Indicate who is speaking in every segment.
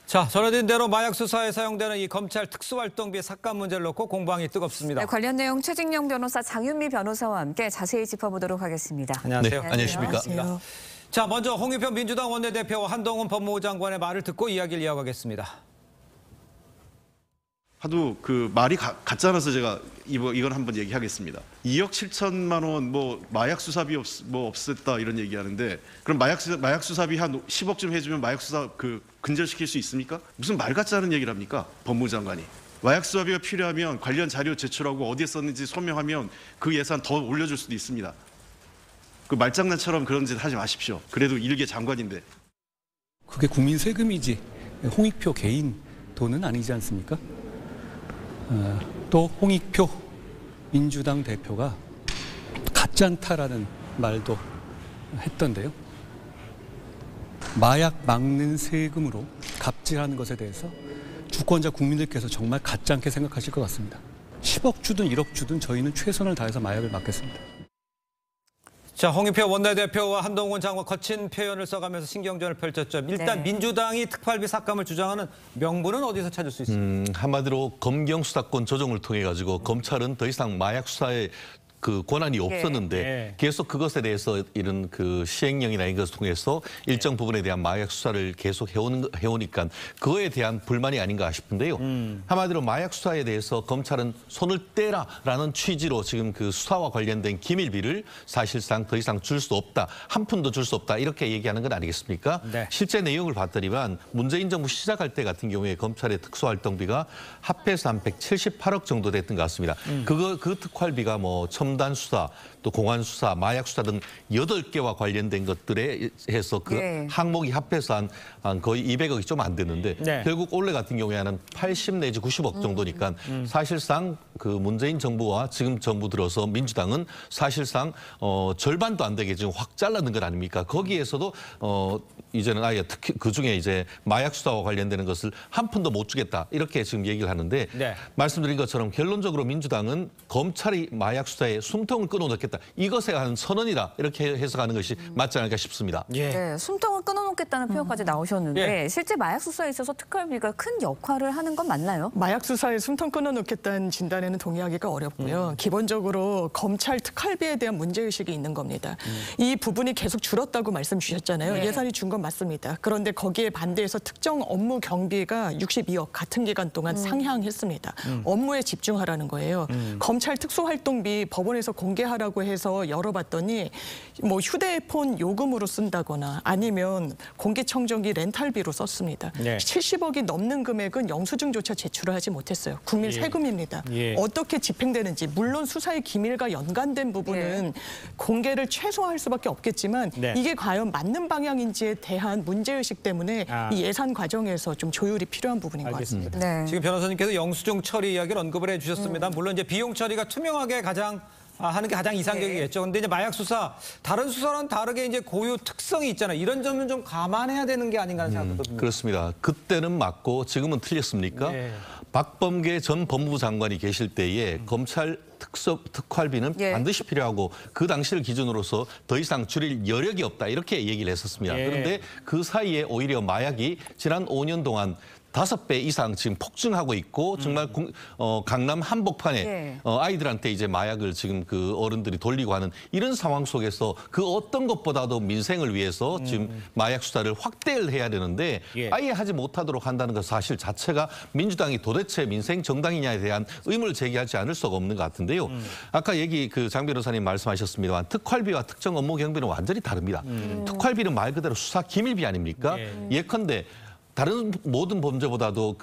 Speaker 1: 자, 전해진 대로 마약 수사에 사용되는 이 검찰 특수활동비 삭감 문제를 놓고 공방이 뜨겁습니다.
Speaker 2: 네, 관련 내용 최진영 변호사, 장윤미 변호사와 함께 자세히 짚어보도록 하겠습니다.
Speaker 1: 안녕하세요.
Speaker 3: 네, 안녕하십니까.
Speaker 2: 안녕하세요.
Speaker 1: 자, 먼저 홍익표 민주당 원내대표와 한동훈 법무부 장관의 말을 듣고 이야기를 이어가겠습니다.
Speaker 4: 하도 그 말이 같잖아서 제가 이건 한번 얘기하겠습니다. 2억 7천만 원 뭐 마약 수사비 없앴다 이런 얘기하는데 그럼 마약 수사비 한 10억쯤 해주면 마약 수사 근절시킬 수 있습니까? 무슨 말 같지 않은 얘기를 합니까? 법무부 장관이. 마약 수사비가 필요하면 관련 자료 제출하고 어디에 썼는지 소명하면 그 예산 더 올려줄 수도 있습니다. 그 말장난처럼 그런 짓 하지 마십시오. 그래도 일개 장관인데.
Speaker 3: 그게 국민 세금이지 홍익표 개인 돈은 아니지 않습니까? 또 홍익표 민주당 대표가 가짜않다라는 말도 했던데요. 마약 막는 세금으로 갑질하는 것에 대해서 주권자 국민들께서 정말 가짜않게 생각하실 것 같습니다. 10억 주든 1억 주든 저희는 최선을 다해서 마약을 막겠습니다.
Speaker 1: 자, 홍익표 원내대표와 한동훈 장관 거친 표현을 써가면서 신경전을 펼쳤죠. 일단 민주당이 특활비 삭감을 주장하는 명분은 어디서 찾을 수 있습니까?
Speaker 5: 한마디로 검경 수사권 조정을 통해 가지고 검찰은 더 이상 마약 수사에 그 권한이 없었는데 계속 그것에 대해서 이런 그 시행령이나 이런 것을 통해서 일정 부분에 대한 마약 수사를 계속 해오니까 그거에 대한 불만이 아닌가 싶은데요. 한마디로 마약 수사에 대해서 검찰은 손을 떼라라는 취지로 지금 그 수사와 관련된 기밀비를 사실상 더 이상 줄 수 없다. 한 푼도 줄 수 없다. 이렇게 얘기하는 건 아니겠습니까?
Speaker 1: 네.
Speaker 5: 실제 내용을 봤더니만 문재인 정부 시작할 때 같은 경우에 검찰의 특수활동비가 합해서 한 178억 정도 됐던 것 같습니다. 그 특활비가 뭐 첨단 수사, 또 공안 수사, 마약 수사 등 8개와 관련된 것들에 해서 그 항목이 합해서 한 거의 200억이 좀 안 됐는데 결국 올해 같은 경우에는 80 내지 90억 정도니까 사실상 그 문재인 정부와 지금 정부 들어서 민주당은 사실상 절반도 안 되게 지금 확 잘라는 것 아닙니까? 거기에서도 이제는 아예 특히 그중에 이제 마약 수사와 관련되는 것을 한 푼도 못 주겠다 이렇게 지금 얘기를 하는데 말씀드린 것처럼 결론적으로 민주당은 검찰이 마약 수사에 숨통을 끊어놓겠다. 이것에 한 선언이다. 이렇게 해석하는 것이 맞지 않을까 싶습니다.
Speaker 2: 네, 숨통을 끊어놓겠다는 표현까지 나오셨는데 실제 마약 수사에 있어서 특활비가 큰 역할을 하는 건 맞나요?
Speaker 6: 마약 수사에 숨통 끊어놓겠다는 진단에는 동의하기가 어렵고요. 기본적으로 검찰 특활비에 대한 문제의식이 있는 겁니다. 이 부분이 계속 줄었다고 말씀 주셨잖아요. 예산이 준 건 맞습니다. 그런데 거기에 반대해서 특정 업무 경비가 62억 같은 기간 동안 상향했습니다. 업무에 집중하라는 거예요. 검찰 특수활동비 법원에서 공개하라고 해서 열어봤더니 뭐 휴대폰 요금으로 쓴다거나 아니면 공기청정기 렌탈비로 썼습니다. 70억이 넘는 금액은 영수증조차 제출을 하지 못했어요. 국민 세금입니다. 어떻게 집행되는지 물론 수사의 기밀과 연관된 부분은 공개를 최소화할 수밖에 없겠지만 이게 과연 맞는 방향인지에 대한 문제의식 때문에 이 예산 과정에서 좀 조율이 필요한 부분인 것 같습니다.
Speaker 1: 지금 변호사님께서 영수증 처리 이야기를 언급을 해주셨습니다. 물론 이제 비용 처리가 투명하게 하는 게 가장 이상적이겠죠. 근데 이제 마약 수사, 다른 수사랑 다르게 이제 고유 특성이 있잖아요. 이런 점은 좀 감안해야 되는 게 아닌가 하는 생각도 듭니다.
Speaker 5: 그렇습니다. 그때는 맞고 지금은 틀렸습니까? 박범계 전 법무부 장관이 계실 때에 검찰 특활비는 반드시 필요하고 그 당시를 기준으로서 더 이상 줄일 여력이 없다 이렇게 얘기를 했었습니다. 그런데 그 사이에 오히려 마약이 지난 5년 동안 5배 이상 지금 폭증하고 있고 정말 강남 한복판에 아이들한테 이제 마약을 지금 그 어른들이 돌리고 하는 이런 상황 속에서 그 어떤 것보다도 민생을 위해서 지금 마약 수사를 확대를 해야 되는데 아예 하지 못하도록 한다는 것 사실 자체가 민주당이 도대체 민생 정당이냐에 대한 의문을 제기하지 않을 수가 없는 것 같은데요. 아까 장 변호사님 말씀하셨습니다만 특활비와 특정 업무 경비는 완전히 다릅니다. 특활비는 말 그대로 수사 기밀비 아닙니까? 예컨대 다른 모든 범죄보다도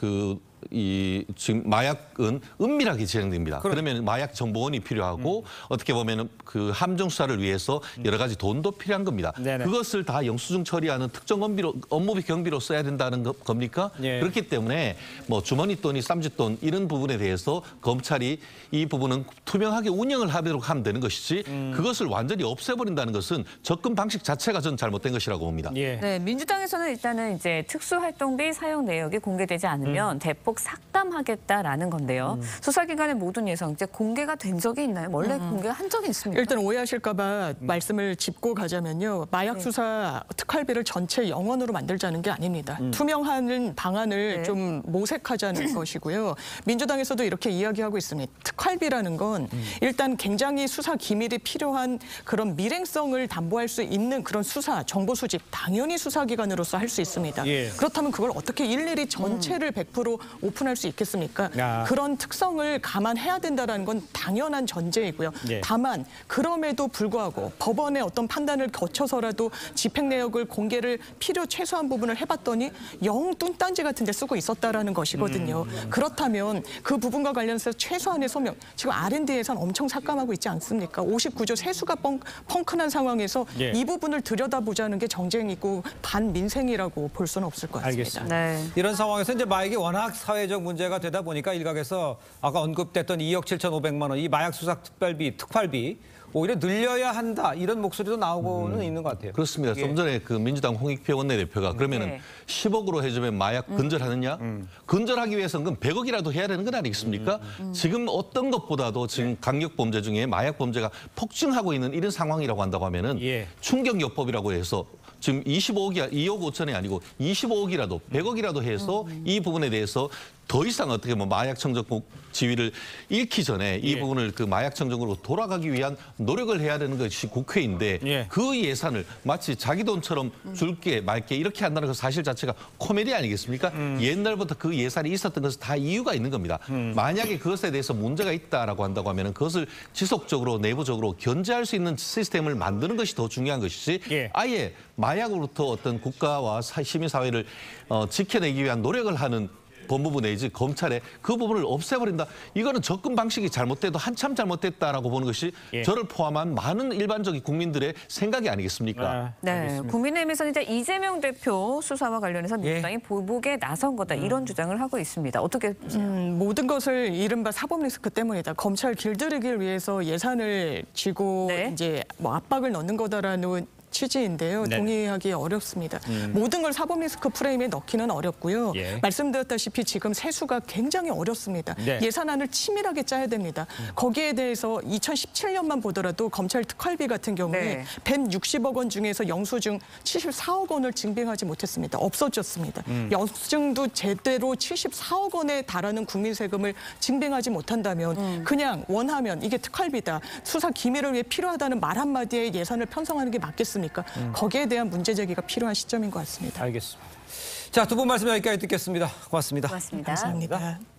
Speaker 5: 지금 마약은 은밀하게 진행됩니다. 그러면 마약 정보원이 필요하고 어떻게 보면 그 함정 수사를 위해서 여러 가지 돈도 필요한 겁니다. 그것을 다 영수증 처리하는 특정 업무비 경비로 써야 된다는 겁니까? 그렇기 때문에 뭐 주머니 돈이 쌈짓돈 이런 부분에 대해서 검찰이 이 부분은 투명하게 운영을 하도록 하면 되는 것이지 그것을 완전히 없애버린다는 것은 접근 방식 자체가 전 잘못된 것이라고 봅니다.
Speaker 2: 네, 민주당에서는 일단은 이제 특수활동비 사용 내역이 공개되지 않으면 대폭 대폭 삭감하겠다라는 건데요. 수사기관의 모든 예상제 공개가 된 적이 있나요? 원래 공개한 적이 있습니까?
Speaker 6: 일단 오해하실까 봐 말씀을 짚고 가자면요. 마약 수사 특활비를 전체 영원으로 만들자는 게 아닙니다. 투명한 방안을 좀 모색하자는 것이고요. 민주당에서도 이렇게 이야기하고 있습니다. 특활비라는 건 일단 굉장히 수사 기밀이 필요한 그런 밀행성을 담보할 수 있는 그런 수사, 정보 수집 당연히 수사기관으로서 할 수 있습니다.
Speaker 1: 예.
Speaker 6: 그렇다면 그걸 어떻게 일일이 전체를 100% 오픈할 수 있겠습니까?
Speaker 1: 야.
Speaker 6: 그런 특성을 감안해야 된다는 건 당연한 전제이고요.
Speaker 1: 예.
Speaker 6: 다만 그럼에도 불구하고 법원의 어떤 판단을 거쳐서라도 집행 내역을 공개를 필요 최소한 부분을 해봤더니 영 뚱딴지 같은 데 쓰고 있었다라는 것이거든요. 그렇다면 그 부분과 관련해서 최소한의 소명, 지금 R&D 예산 엄청 삭감하고 있지 않습니까? 59조 세수가 펑크난 상황에서
Speaker 1: 예.
Speaker 6: 이 부분을 들여다보자는 게 정쟁이고 반민생이라고 볼 수는 없을 것 같습니다.
Speaker 1: 알겠습니다.
Speaker 2: 네.
Speaker 1: 이런 상황에서 이제 마약이 워낙 사회적 문제가 되다 보니까 일각에서 아까 언급됐던 2억 7,500만 원 이 마약 수사 특활비 오히려 늘려야 한다 이런 목소리도 나오고는 있는 것 같아요.
Speaker 5: 그렇습니다. 좀 전에 그 민주당 홍익표 원내대표가 그러면은
Speaker 2: 네.
Speaker 5: 10억으로 해주면 마약 근절하느냐? 근절하기 위해서는 그럼 100억이라도 해야 되는 건 아니겠습니까? 지금 어떤 것보다도 지금 강력 범죄 중에 마약 범죄가 폭증하고 있는 이런 상황이라고 한다고 하면은
Speaker 1: 예.
Speaker 5: 충격요법이라고 해서 지금 25억이 2억 5천이 아니고 25억이라도 100억이라도 해서 이 부분에 대해서 더 이상 어떻게 뭐 마약 청정국 지위를 잃기 전에 이
Speaker 1: 예.
Speaker 5: 부분을 그 마약 청정국으로 돌아가기 위한 노력을 해야 되는 것이 국회인데
Speaker 1: 예.
Speaker 5: 그 예산을 마치 자기 돈처럼 줄게 말게 이렇게 한다는 그 사실 자체가 코미디 아니겠습니까? 옛날부터 그 예산이 있었던 것은 다 이유가 있는 겁니다. 만약에 그것에 대해서 문제가 있다라고 한다고 하면 그것을 지속적으로 내부적으로 견제할 수 있는 시스템을 만드는 것이 더 중요한 것이지
Speaker 1: 예.
Speaker 5: 아예 마약으로부터 어떤 국가와 시민사회를 지켜내기 위한 노력을 하는 법무부 내지 검찰에 그 부분을 없애버린다. 이거는 접근 방식이 잘못돼도 한참 잘못됐다라고 보는 것이
Speaker 1: 예.
Speaker 5: 저를 포함한 많은 일반적인 국민들의 생각이 아니겠습니까?
Speaker 2: 네, 국민의힘에서는 이제 이재명 대표 수사와 관련해서 민주당이 보복에 나선 거다 이런 주장을 하고 있습니다. 어떻게 보세요?
Speaker 6: 모든 것을 이른바 사법 리스크 때문이다. 검찰 길들이기를 위해서 예산을 쥐고
Speaker 2: 네.
Speaker 6: 이제 뭐 압박을 넣는 거다라는 취지인데요.
Speaker 1: 네.
Speaker 6: 동의하기 어렵습니다. 모든 걸 사법 리스크 프레임에 넣기는 어렵고요.
Speaker 1: 예.
Speaker 6: 말씀드렸다시피 지금 세수가 굉장히 어렵습니다.
Speaker 1: 네.
Speaker 6: 예산안을 치밀하게 짜야 됩니다. 거기에 대해서 2017년만 보더라도 검찰 특활비 같은 경우에
Speaker 2: 네.
Speaker 6: 160억 원 중에서 영수증 74억 원을 증빙하지 못했습니다. 없어졌습니다. 영수증도 제대로 74억 원에 달하는 국민 세금을 증빙하지 못한다면 그냥 원하면 이게 특활비다. 수사 기밀을 위해 필요하다는 말 한마디에 예산을 편성하는 게 맞겠습니까? 거기에 대한 문제 제기가 필요한 시점인 것 같습니다.
Speaker 1: 알겠습니다. 자, 두 분 말씀 여기까지 듣겠습니다. 고맙습니다.
Speaker 2: 고맙습니다.
Speaker 6: 감사합니다.